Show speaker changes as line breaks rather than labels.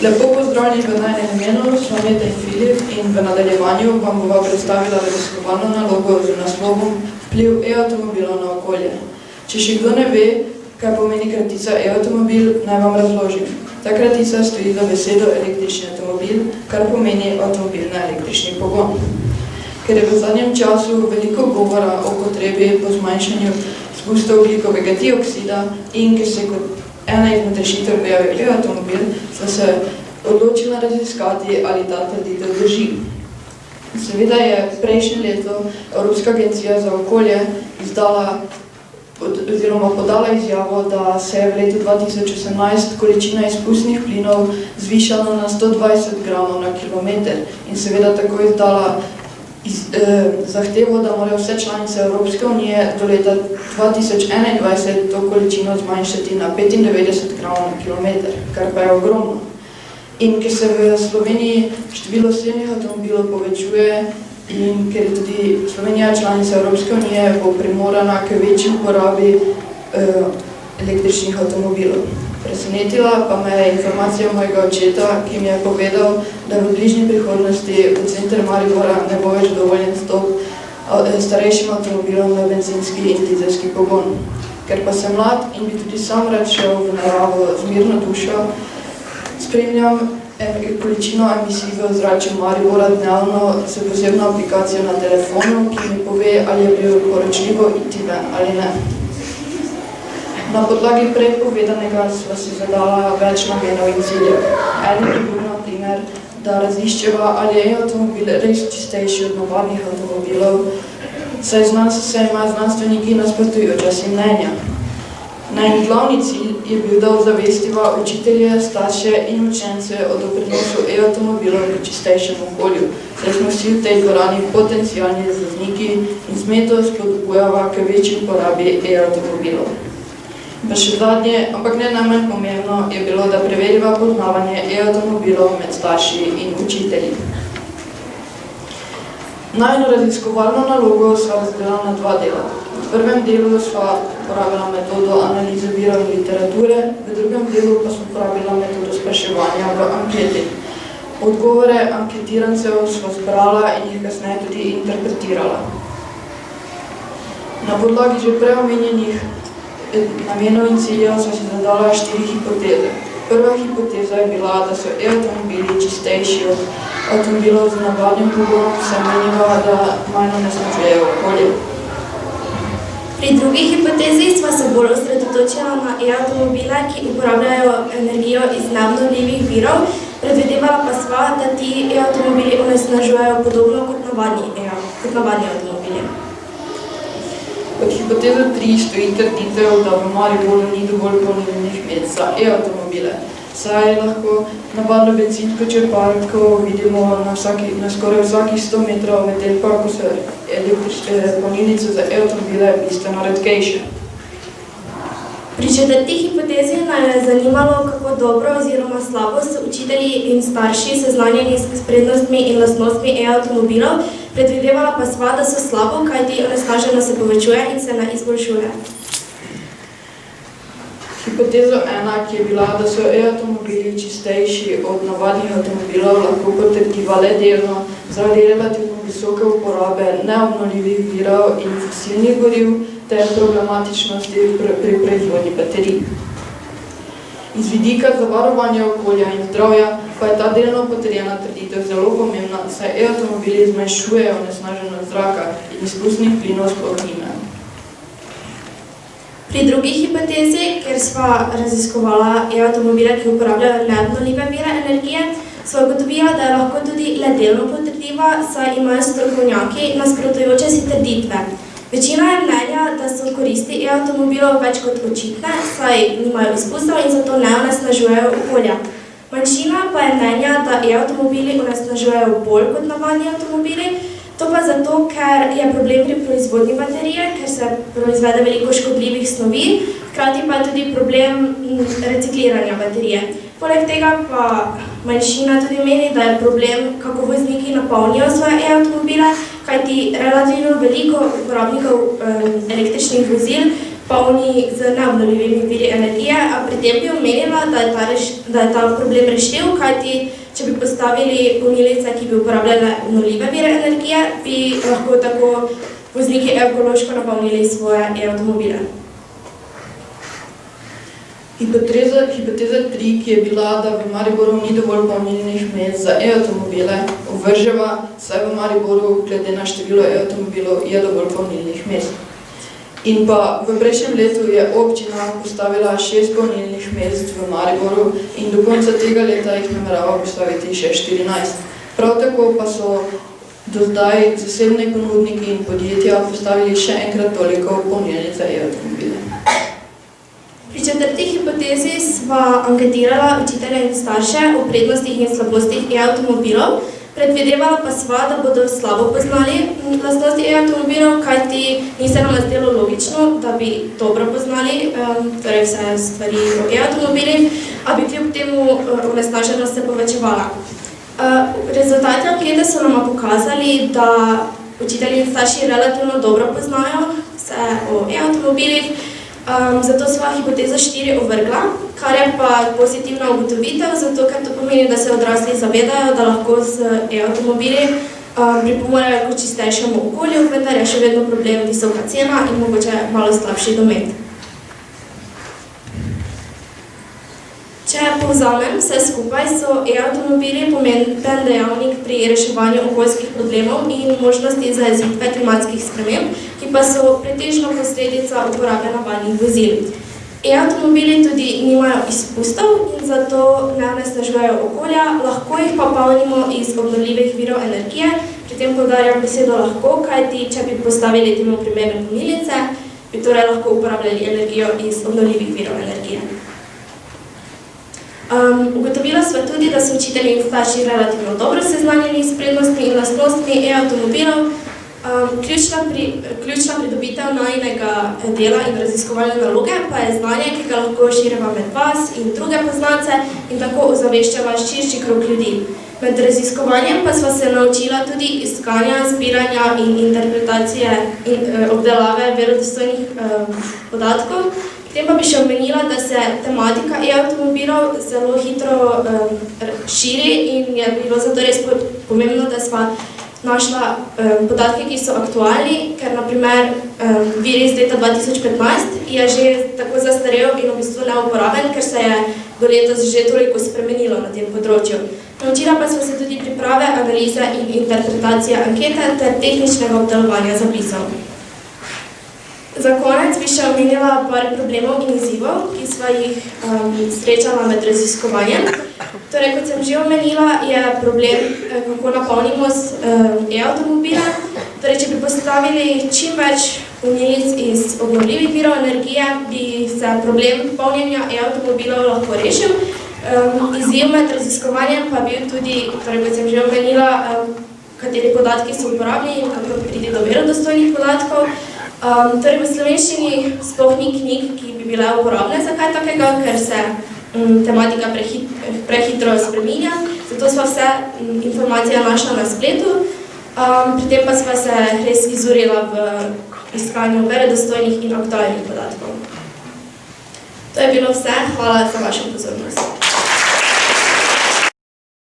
Lepo pozdravljeni v najnem imenu, smo Meta in Filip in v nadaljevanju vam bova predstavila raziskovalno nalogo z naslovom Vpliv e-avtomobilov na okolje. Če še kdo ne ve, kaj pomeni kratica e-avtomobil, naj vam razložim. Ta kratica stoji za besedo električni avtomobil, kar pomeni avtomobil na električni pogon. Ker je v zadnjem času veliko govora o potrebi po zmanjšanju izpustov ogljikovega dioksida in ker se kot ena izmed rešitev pojavil e-avtomobil, sva se odločila raziskati, ali ta trditev drži. Seveda je prejšnje leto Evropska agencija za okolje izdala oziroma podala izjavo, da se je v letu 2018 količina izpustnih plinov zvišala na 120 gramov na kilometer in seveda tako izdala zahtevo, da morajo vse članice Evropske unije do leta 2021 to količino zmanjšati na 95 gramov na kilometer, kar pa je ogromno. In ker se v Sloveniji število osebnih avtomobilov povečuje in ker je tudi Slovenija članica Evropske unije, bo primorana k večji uporabi električnih avtomobilov. Presenetila pa me je informacija mojega očeta, ki mi je povedal, da v bližnji prihodnosti v center Maribora ne bo več dovoljen vstop starejšim avtomobilom na bencinski in dizelski pogon. Ker pa sem mlad in bi tudi sam rad šel v naravo z mirno dušo, spremljam količino emisij v ozračju Maribora dnevno s posebno aplikacijo na telefonu, ki mi pove, ali je priporočljivo iti ven ali ne. Na podlagi prej povedanega sva si zadala več namenov in ciljev. Eden je bil, na primer, da raziščeva, ali je avtomobil res čistejši od navadnih avtomobilov, saj imajo znanstveniki nasprotujoča si mnenja. Najen glavni cilj je bil, da ozavestiva učitelje, starše in učence o doprinosu e-avtomobilov v čistejšem okolju, saj smo vsi v tej dvorani potencialni vozniki in zmeto spodbujava k večji uporabi e-avtomobilov. Pa še zadnje, ampak ne najmanj pomembno, je bilo, da preveriva poznavanje e-avtomobilov med starši in učitelji. Najino raziskovalno nalogo sva razdelila na dva dela. V prvem delu sva uporabila metodo analize virov in literature, v drugem delu pa sva uporabila metodo spraševanja v anketi. Odgovore anketirancev sva zbrala in jih kasneje tudi interpretirala. Na podlagi že preomenjenih namenov in ciljev sva si zadala 4 hipoteze. Prva hipoteza je bila, da so e-avtomobili čistejši od avtomobilov z navadnim pogonom, saj meniva, da manj onesnažujejo okolje.
Pri drugi hipotezi sva se bolj osredotočila na e-avtomobile, ki uporabljajo energijo iz neobnovljivih virov, predvidevala pa sva, da ti e-avtomobili onesnažujejo podobno kot navadni avtomobili.
Pod hipotezo 3 stoji trditev, da v Mariboru ni dovolj polnilnih mest za e-avtomobile, saj lahko navadno bencinsko črpalko vidimo na skoraj vsakih 100 metrov, medtem pa, ko so električne polnilnice za e-avtomobile bistveno redkejše.
Pri četrti hipotezi nas je zanimalo, kako dobro oziroma slabo so učitelji in starši seznanjeni s prednostmi in lastnostmi e-avtomobilov, predvidevala pa sva, da so slabo, kajti onesnaženost se povečuje in se ne izboljšuje.
Hipotezo 1, ki je bila, da so e-avtomobili čistejši od navadnih avtomobilov, lahko potrdiva le delno zaradi relativno visoke uporabe neobnovljivih virov in fosilnih goriv ter problematičnosti pri proizvodnji baterij. Iz vidika zavarovanja okolja in zdravja pa je ta delno potrjena trditev zelo pomembna, saj e-avtomobili zmanjšujejo onesnaženost zraka in izpustnih plinov sploh nimajo.
Pri drugi hipotezi, kjer sva raziskovala e-avtomobile, ki uporabljajo neobnovljive vire energije, sva ugotovila, da je lahko tudi le delno potrdiva, saj imajo strokovnjaki nasprotujoče si trditve. Večina je mnenja, da so koristi e-avtomobilov več kot očitne, saj nimajo izpustov in zato ne onesnažujejo okolja. Manjšina pa je mnenja, da e-avtomobili onesnažujejo bolj kot navadni avtomobili, to pa zato, ker je problem pri proizvodnji baterije, ker se proizvede veliko škodljivih snovi, hkrati pa je tudi problem recikliranja baterije. Poleg tega pa manjšina tudi meni, da je problem, kako vozniki napolnijo svoje e-avtomobile, kajti relativno veliko uporabnikov električnih vozil polni z neobnovljivimi viri energije pri tem bi omenila, da je ta problem rešljiv, kajti če bi postavili polnilnice, ki bi uporabljale obnovljive vire energije, bi lahko tako vozniki ekološko napolnili svoje e-avtomobile.
Hipoteza 3, ki je bila, da v Mariboru ni dovolj polnilnih mest za e-avtomobile, ovrževa, saj v Mariboru, glede na število e-avtomobilov, je dovolj polnilnih mest. In pa v prejšnjem letu je občina postavila 6 polnilnih mest v Mariboru in do konca tega leta jih namerava postaviti še 14. Prav tako pa so do zdaj zasebni ponudniki in podjetja postavili še enkrat toliko polnilnic za e-avtomobile.
Pri četrti hipotezi sva anketirala učitelje in starše o prednostih in slabostih e-avtomobilov, predvidevala pa sva, da bodo slabo poznali lastnosti e-avtomobilov, kajti ni se nam zdelo logično, da bi dobro poznali torej vse stvari o e-avtomobilih, a bi kljub temu onesnaženost se povečevala. Rezultati ankete so nama pokazali, da učitelji in starši relativno dobro poznajo vse o e-avtomobilih, zato sva hipotezo 4 ovrgla, kar je pa pozitivna ugotovitev, zato ker to pomeni, da se odrasli zavedajo, da lahko z e-avtomobili pripomorejo k čistejšemu okolju, vendar je še vedno problem visoka cena in mogoče malo slabši domet. Če povzamem vse skupaj, so e-avtomobili pomemben dejavnik pri reševanju okoljskih problemov in možnosti zajezitve klimatskih sprememb, ki pa so pretežno posledica uporabe navadnih vozil. E-avtomobili tudi nimajo izpustov in zato ne onesnažujejo okolja, lahko jih pa polnimo iz obnovljivih virov energije, pri tem poudarjam besedo lahko, kajti če bi postavili temu primerne polnilnice, bi torej lahko uporabljali energijo iz obnovljivih virov energije. Ugotovila sva tudi, da so učitelji in starši relativno dobro seznanjeni s prednostmi in lastnostmi e-avtomobilov. Ključna pridobitev najinega dela in raziskovalne naloge pa je znanje, ki ga lahko širimo med vas in druge poznance in tako ozaveščava širši krog ljudi. Med raziskovanjem pa sva se naučila tudi iskanja, zbiranja in interpretacije in obdelave verodostojnih podatkov. Potem pa bi še omenila, da se tematika e-avtomobilov zelo hitro širi in je bilo zato res pomembno, da sva našla podatke, ki so aktualni, ker naprimer vir iz leta 2015 je že tako zastarel in v bistvu neuporaben, ker se je do letos že toliko spremenilo na tem področju. Naučila pa sva se tudi priprave, analize in interpretacije ankete ter tehničnega obdelovanja zapisov. Za konec bi še omenila par problemov in izzivov, ki sva jih srečala med raziskovanjem. Torej, kot sem že omenila, je problem, kako napolnimo e-avtomobile. Torej, če bi postavili čim več polnilnic iz obnovljivih virov energije, bi se problem polnjenja e-avtomobilov lahko rešil. Izziv med raziskovanjem pa bil tudi, torej, kot sem že omenila, kateri podatki so uporabni in kako priti do verodostojnih podatkov. Torej, v slovenščini sploh ni knjig, ki bi bile uporabne za kaj takega, ker se tematika prehitro spreminja, zato sva vse informacije našla na spletu, pri tem pa sva se res izurila v iskanju verodostojnih in aktualnih podatkov. To je bilo vse, hvala za vašo pozornost.